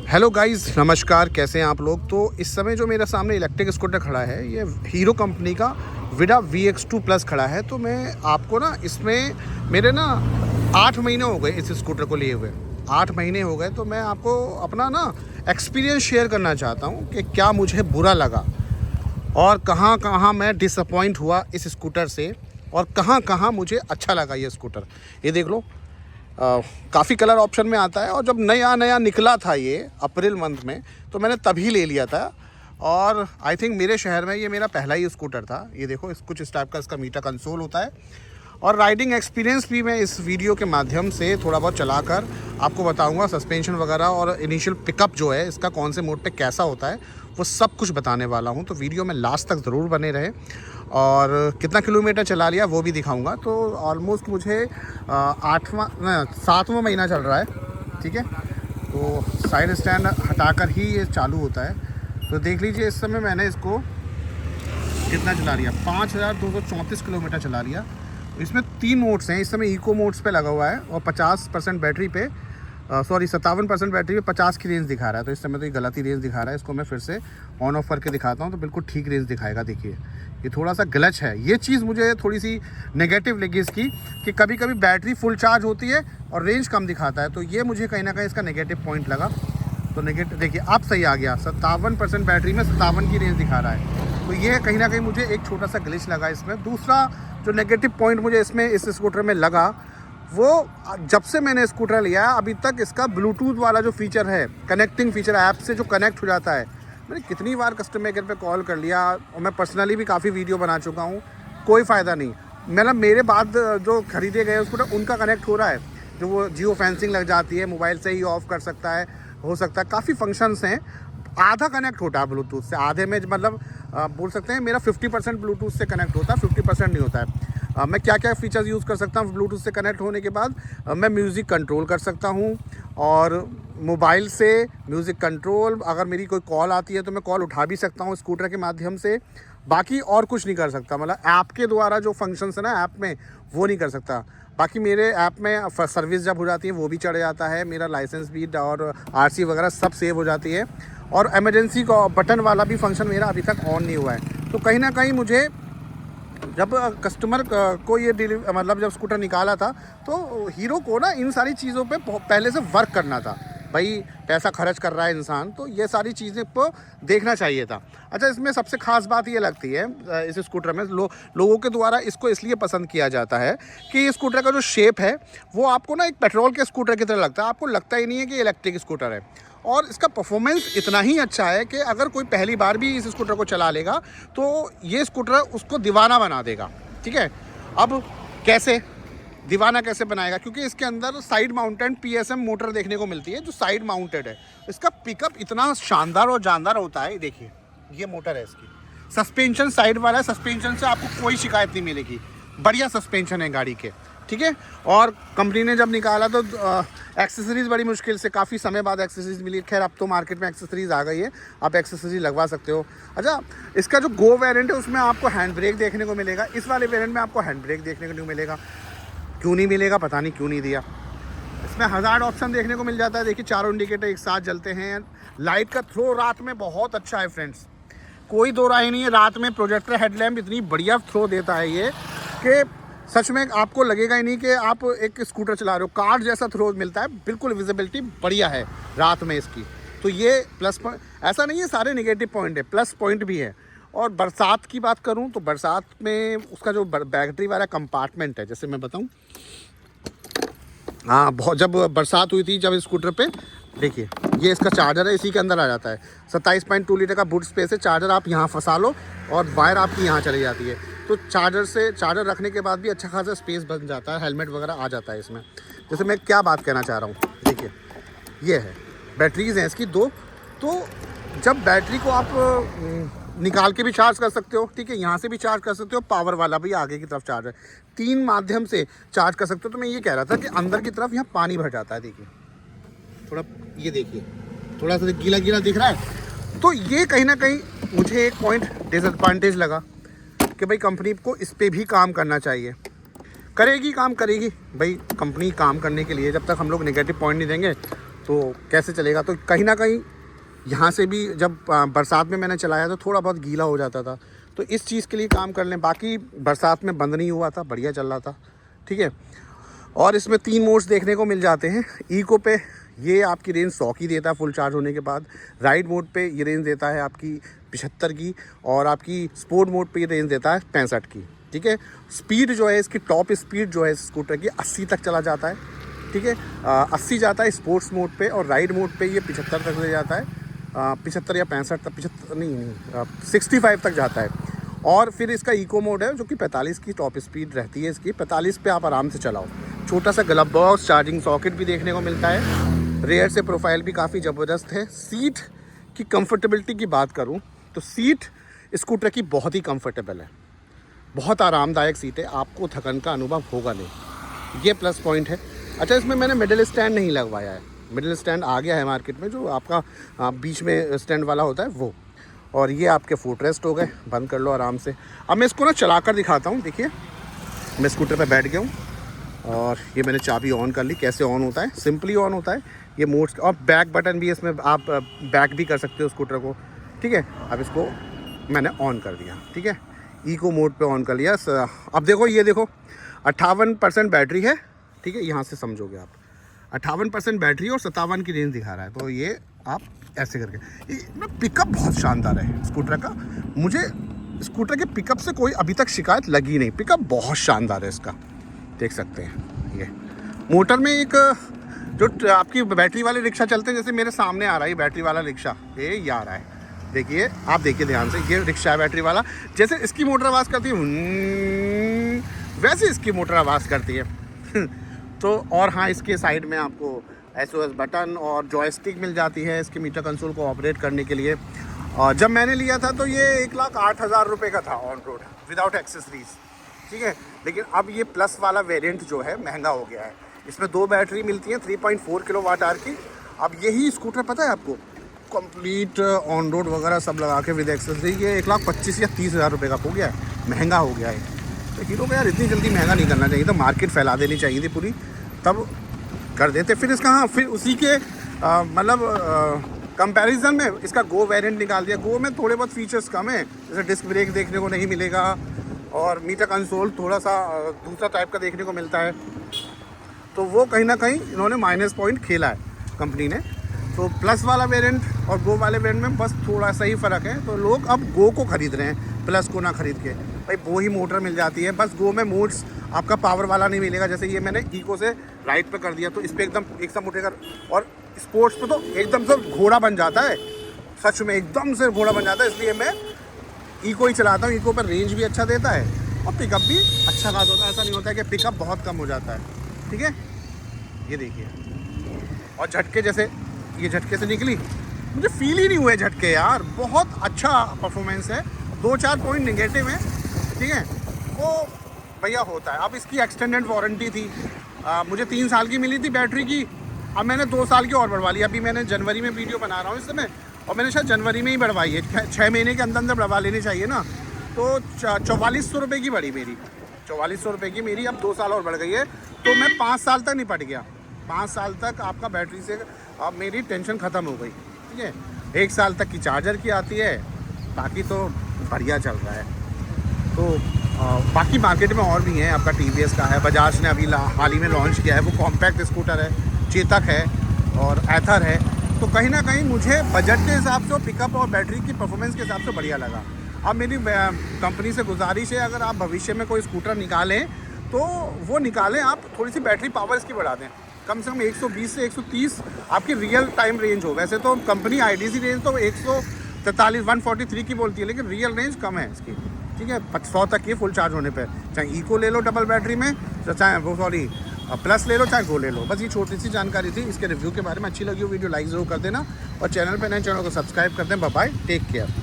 Hello guys, नमस्कार। कैसे हैं आप लोग। तो इस समय जो मेरे सामने इलेक्ट्रिक स्कूटर खड़ा है, ये हीरो कंपनी का विडा VX2 प्लस खड़ा है। तो मैं आपको ना इसमें मेरे ना 8 महीने हो गए इस स्कूटर को लिए हुए। 8 महीने हो गए। तो मैं आपको अपना ना एक्सपीरियंस शेयर करना चाहता हूँ कि क्या मुझे बुरा लगा और कहाँ कहाँ मैं डिसअपॉइंट हुआ इस स्कूटर से और कहाँ कहाँ मुझे अच्छा लगा ये स्कूटर। ये देख लो, काफ़ी कलर ऑप्शन में आता है। और जब नया नया निकला था ये अप्रैल मंथ में, तो मैंने तभी ले लिया था। और आई थिंक मेरे शहर में ये मेरा पहला ही स्कूटर था। ये देखो, कुछ इस टाइप का इसका मीटर कंसोल होता है। और राइडिंग एक्सपीरियंस भी मैं इस वीडियो के माध्यम से थोड़ा बहुत चलाकर आपको बताऊंगा। सस्पेंशन वगैरह और इनिशियल पिकअप जो है इसका कौन से मोड पे कैसा होता है, वो सब कुछ बताने वाला हूँ। तो वीडियो में लास्ट तक ज़रूर बने रहे। और कितना किलोमीटर चला लिया वो भी दिखाऊंगा। तो ऑलमोस्ट मुझे 7वां महीना चल रहा है। ठीक है, तो साइड स्टैंड हटाकर ही ये चालू होता है। तो देख लीजिए, इस समय मैंने इसको कितना चला लिया, 5234 किलोमीटर चला लिया। इसमें 3 मोड्स हैं। इस समय इको मोड्स पे लगा हुआ है और 50% बैटरी पे 57% बैटरी पे 50 की रेंज दिखा रहा है। तो इस समय तो ये गलत ही रेंज दिखा रहा है। इसको मैं फिर से ऑन ऑफ करके दिखाता हूँ तो बिल्कुल ठीक रेंज दिखाएगा। देखिए, ये थोड़ा सा ग्लिच है। ये चीज़ मुझे थोड़ी सी नेगेटिव लगी इसकी, कि कभी कभी बैटरी फुल चार्ज होती है और रेंज कम दिखाता है। तो ये मुझे कहीं ना कहीं इसका नेगेटिव पॉइंट लगा। तो नेगेटिव देखिए, अब सही आ गया। 57% बैटरी में 57 की रेंज दिखा रहा है। तो ये कहीं ना कहीं मुझे एक छोटा सा ग्लिच लगा इसमें। दूसरा जो नेगेटिव पॉइंट मुझे इसमें इस स्कूटर में लगा, वो जब से मैंने स्कूटर लिया है अभी तक इसका ब्लूटूथ वाला जो फीचर है, कनेक्टिंग फीचर, ऐप से जो कनेक्ट हो जाता है। मैंने कितनी बार कस्टमर केयर पे कॉल कर लिया और मैं पर्सनली भी काफ़ी वीडियो बना चुका हूँ, कोई फ़ायदा नहीं। मतलब मेरे बाद जो खरीदे गए स्कूटर उनका कनेक्ट हो रहा है। जो वो जियो फेंसिंग लग जाती है, मोबाइल से ही ऑफ़ कर सकता है, हो सकता है काफ़ी फंक्शंस हैं। आधा कनेक्ट होता है ब्लूटूथ से, आधे में मतलब बोल सकते हैं मेरा 50% ब्लूटूथ से कनेक्ट होता है, 50% नहीं होता है। मैं क्या क्या फ़ीचर्स यूज़ कर सकता हूँ ब्लूटूथ से कनेक्ट होने के बाद। मैं म्यूज़िक कंट्रोल कर सकता हूँ और मोबाइल से म्यूज़िक कंट्रोल, अगर मेरी कोई कॉल आती है तो मैं कॉल उठा भी सकता हूँ स्कूटर के माध्यम से। बाकी और कुछ नहीं कर सकता, मतलब ऐप के द्वारा जो फंक्शंस है ना ऐप में, वो नहीं कर सकता। बाकी मेरे ऐप में सर्विस जब हो जाती है वो भी चढ़ जाता है, मेरा लाइसेंस भी और RC वगैरह सब सेव हो जाती है। और इमरजेंसी का बटन वाला भी फंक्शन मेरा अभी तक ऑन नहीं हुआ है। तो कहीं ना कहीं मुझे जब कस्टमर को ये मतलब जब स्कूटर निकाला था तो हीरो को ना इन सारी चीज़ों पे पहले से वर्क करना था। भाई, पैसा खर्च कर रहा है इंसान, तो ये सारी चीज़ें को देखना चाहिए था। अच्छा, इसमें सबसे ख़ास बात ये लगती है इस स्कूटर में लोगों के द्वारा इसको इसलिए पसंद किया जाता है कि ये स्कूटर का जो शेप है वो आपको ना एक पेट्रोल के स्कूटर की तरह लगता है। आपको लगता ही नहीं है कि इलेक्ट्रिक स्कूटर है। और इसका परफॉर्मेंस इतना ही अच्छा है कि अगर कोई पहली बार भी इस स्कूटर को चला लेगा तो ये स्कूटर उसको दीवाना बना देगा। ठीक है, अब कैसे दीवाना कैसे बनाएगा, क्योंकि इसके अंदर साइड माउंटेड PSM मोटर देखने को मिलती है जो साइड माउंटेड है। इसका पिकअप इतना शानदार और जानदार होता है। देखिए, ये मोटर है इसकी। सस्पेंशन साइड वाला है, सस्पेंशन से आपको कोई शिकायत नहीं मिलेगी। बढ़िया सस्पेंशन है गाड़ी के। ठीक है, और कंपनी ने जब निकाला तो एक्सेसरीज़ बड़ी मुश्किल से, काफ़ी समय बाद एक्सेसरीज़ मिली। खैर, अब तो मार्केट में एक्सेसरीज़ आ गई है, आप एक्सेसरीज लगवा सकते हो। अच्छा, इसका जो गो वेरिएंट है उसमें आपको हैंड ब्रेक देखने को मिलेगा। इस वाले वेरिएंट में आपको हैंड ब्रेक देखने को नहीं मिलेगा। क्यों नहीं मिलेगा पता नहीं, क्यों नहीं दिया। इसमें हज़ार्ड ऑप्शन देखने को मिल जाता है। देखिए, चारों इंडिकेटर एक साथ जलते हैं। लाइट का थ्रो रात में बहुत अच्छा है फ्रेंड्स, कोई दो राय नहीं है। रात में प्रोजेक्टर हेडलैम्प इतनी बढ़िया थ्रो देता है ये कि सच में आपको लगेगा ही नहीं कि आप एक स्कूटर चला रहे हो। कार जैसा थ्रो मिलता है, बिल्कुल विजिबिलिटी बढ़िया है रात में इसकी। तो ये प्लस पॉइंट, ऐसा नहीं है सारे नेगेटिव पॉइंट है, प्लस पॉइंट भी है। और बरसात की बात करूं तो बरसात में उसका जो बैटरी वाला कंपार्टमेंट है, जैसे मैं बताऊं, हाँ, बहुत जब बरसात हुई थी जब स्कूटर पे, देखिए ये इसका चार्जर है, इसी के अंदर आ जाता है। 27.2 लीटर का बूट स्पेस है। चार्जर आप यहाँ फंसा लो और वायर आपकी यहाँ चली जाती है। तो चार्जर रखने के बाद भी अच्छा खासा स्पेस बन जाता है, हेलमेट वगैरह आ जाता है इसमें। जैसे मैं क्या बात कहना चाह रहा हूँ, देखिए ये है, बैटरीज़ हैं इसकी 2। तो जब बैटरी को आप निकाल के भी चार्ज कर सकते हो, ठीक है, यहाँ से भी चार्ज कर सकते हो, पावर वाला भी आगे की तरफ चार्ज है, 3 माध्यम से चार्ज कर सकते हो। तो मैं ये कह रहा था कि अंदर की तरफ यहाँ पानी भर जाता है। देखिए थोड़ा, ये देखिए थोड़ा सा गीला गीला दिख रहा है। तो ये कहीं ना कहीं मुझे एक पॉइंट डिसएडवांटेज लगा कि भाई कंपनी को इस पर भी काम करना चाहिए। करेगी काम करेगी भाई कंपनी काम करने के लिए, जब तक हम लोग नेगेटिव पॉइंट नहीं देंगे तो कैसे चलेगा। तो कहीं ना कहीं यहाँ से भी जब बरसात में मैंने चलाया तो थोड़ा बहुत गीला हो जाता था, तो इस चीज़ के लिए काम कर लें। बाकी बरसात में बंद नहीं हुआ था, बढ़िया चल रहा था, ठीक है। और इसमें 3 मोड्स देखने को मिल जाते हैं। इको पे ये आपकी रेंज 100 की देता है फुल चार्ज होने के बाद। राइड मोड पे ये रेंज देता है आपकी 75 की, और आपकी स्पोर्ट मोड पे ये रेंज देता है 65 की, ठीक है। स्पीड जो है इसकी, टॉप स्पीड जो है स्कूटर की 80 तक चला जाता है, ठीक है। 80 जाता है स्पोर्ट्स मोड पे, और राइड मोड पे ये 75 तक ले जाता है, 75 या 65 तक, 75 नहीं 65 तक जाता है। और फिर इसका इको मोड है जो कि 45 की टॉप स्पीड रहती है इसकी। 45 पे आप आराम से चलाओ। छोटा सा ग्लव बॉक्स, चार्जिंग सॉकेट भी देखने को मिलता है। रेयर से प्रोफाइल भी काफ़ी ज़बरदस्त है। सीट की कंफर्टेबिलिटी की बात करूं तो सीट स्कूटर की बहुत ही कंफर्टेबल है, बहुत आरामदायक सीट है, आपको थकन का अनुभव होगा नहीं, ये प्लस पॉइंट है। अच्छा, इसमें मैंने मिडिल स्टैंड नहीं लगवाया है, मिडिल स्टैंड आ गया है मार्केट में, जो आपका बीच में स्टैंड वाला होता है वो। और ये आपके फुट रेस्ट हो गए, बंद कर लो आराम से। अब मैं इसको ना चला कर दिखाता हूँ। देखिए मैं स्कूटर पे बैठ गया हूँ और ये मैंने चाबी ऑन कर ली। कैसे ऑन होता है, सिंपली ऑन होता है ये मोड्स, और बैक बटन भी इसमें, आप बैक भी कर सकते हो स्कूटर को, ठीक है। अब इसको मैंने ऑन कर दिया, ठीक है, इको मोड पे ऑन कर लिया। अब देखो, ये देखो 58% बैटरी है, ठीक है, यहाँ से समझोगे आप 58% बैटरी और 57 की रेंज दिखा रहा है। तो ये आप ऐसे करके, पिकअप बहुत शानदार है स्कूटर का। मुझे स्कूटर के पिकअप से कोई अभी तक शिकायत लगी नहीं, पिकअप बहुत शानदार है इसका, देख सकते हैं। ये मोटर में एक जो आपकी बैटरी वाले रिक्शा चलते हैं, जैसे मेरे सामने आ रहा है बैटरी वाला रिक्शा, ये आ रहा है, देखिए आप देखिए ध्यान से, ये रिक्शा है बैटरी वाला। जैसे इसकी मोटर आवाज़ करती है वैसे इसकी मोटर आवाज़ करती है। तो और हाँ, इसके साइड में आपको SOS बटन और जॉयस्टिक मिल जाती है इसके मीटर कंसोल को ऑपरेट करने के लिए। और जब मैंने लिया था तो ये 1,08,000 रुपये का था ऑन रोड विदाउट एक्सेसरीज, ठीक है। लेकिन अब ये प्लस वाला वेरिएंट जो है महंगा हो गया है। इसमें 2 बैटरी मिलती हैं 3.4 किलोवाट-आवर की। अब यही स्कूटर पता है आपको, कंप्लीट ऑन रोड वगैरह सब लगा के विद एक्सेसरी ये 1,25,000 या 30,000 रुपये का हो गया है, महंगा हो गया है। तो हीरो को यार इतनी जल्दी महंगा नहीं करना चाहिए था, मार्केट फैला देनी चाहिए थी पूरी, तब कर देते। फिर इसका हाँ, फिर उसी के मतलब कंपैरिजन में इसका गो वेरिएंट निकाल दिया। गो में थोड़े बहुत फीचर्स कम है, जैसे डिस्क ब्रेक देखने को नहीं मिलेगा, और मीटर कंसोल थोड़ा सा दूसरा टाइप का देखने को मिलता है। तो वो कहीं ना कहीं इन्होंने माइनस पॉइंट खेला है कंपनी ने। तो प्लस वाला वेरिएंट और गो वाले वेरिएंट में बस थोड़ा सा ही फ़र्क है। तो लोग अब गो को ख़रीद रहे हैं, प्लस को ना ख़रीद के। भाई वो ही मोटर मिल जाती है, बस गो में मोड्स आपका पावर वाला नहीं मिलेगा। जैसे ये मैंने इको से राइट पे कर दिया तो इस पर एकदम एक सा उठेगा, और स्पोर्ट्स पे तो एकदम से घोड़ा बन जाता है, सच में एकदम से घोड़ा बन जाता है। इसलिए मैं इको ही चलाता हूँ। इको पर रेंज भी अच्छा देता है और पिकअप भी अच्छा खासा होता है। ऐसा नहीं होता है कि पिकअप बहुत कम हो जाता है, ठीक है। ये देखिए, और झटके, जैसे ये झटके से निकली, मुझे फील ही नहीं हुए झटके यार, बहुत अच्छा परफॉर्मेंस है। 2-4 पॉइंट नेगेटिव है, ठीक है, वो भैया होता है। अब इसकी एक्सटेंडेड वारंटी थी, मुझे 3 साल की मिली थी बैटरी की, अब मैंने 2 साल की और बढ़वा ली। अभी मैंने जनवरी में वीडियो बना रहा हूँ इस समय, और मैंने शायद जनवरी में ही बढ़वाई है। 6 महीने के अंदर अंदर बढ़वा लेनी चाहिए ना। तो 4400 रुपये की बढ़ी मेरी, 4400 रुपये की मेरी, अब 2 साल और बढ़ गई है। तो मैं 5 साल तक निपट गया। 5 साल तक आपका बैटरी से अब मेरी टेंशन ख़त्म हो गई, ठीक है। 1 साल तक की चार्जर की आती है, बाकी तो बढ़िया चल रहा है। तो बाकी मार्केट में और भी हैं, आपका TVS का है, बजाज ने अभी हाल ही में लॉन्च किया है, वो कॉम्पैक्ट स्कूटर है, चेतक है और एथर है। तो कहीं ना कहीं मुझे बजट के हिसाब से, पिकअप और बैटरी की परफॉर्मेंस के हिसाब से बढ़िया लगा। अब मेरी कंपनी से गुजारिश है, अगर आप भविष्य में कोई स्कूटर निकालें तो वो निकालें आप, थोड़ी सी बैटरी पावर इसकी बढ़ा दें, कम से कम 120 से 130 आपकी रियल टाइम रेंज हो। वैसे तो कंपनी IDC रेंज तो 143 143 की बोलती है, लेकिन रियल रेंज कम है इसकी, ठीक है, 100 तक की फुल चार्ज होने पे। चाहे इको ले लो डबल बैटरी में, चाहे वो प्लस ले लो, चाहे गो ले लो। बस ये छोटी सी जानकारी थी इसके रिव्यू के बारे में। अच्छी लगी हो वीडियो लाइक ज़रूर कर देना, और चैनल पे नए, चैनल को सब्सक्राइब कर दें। Bye bye, take care.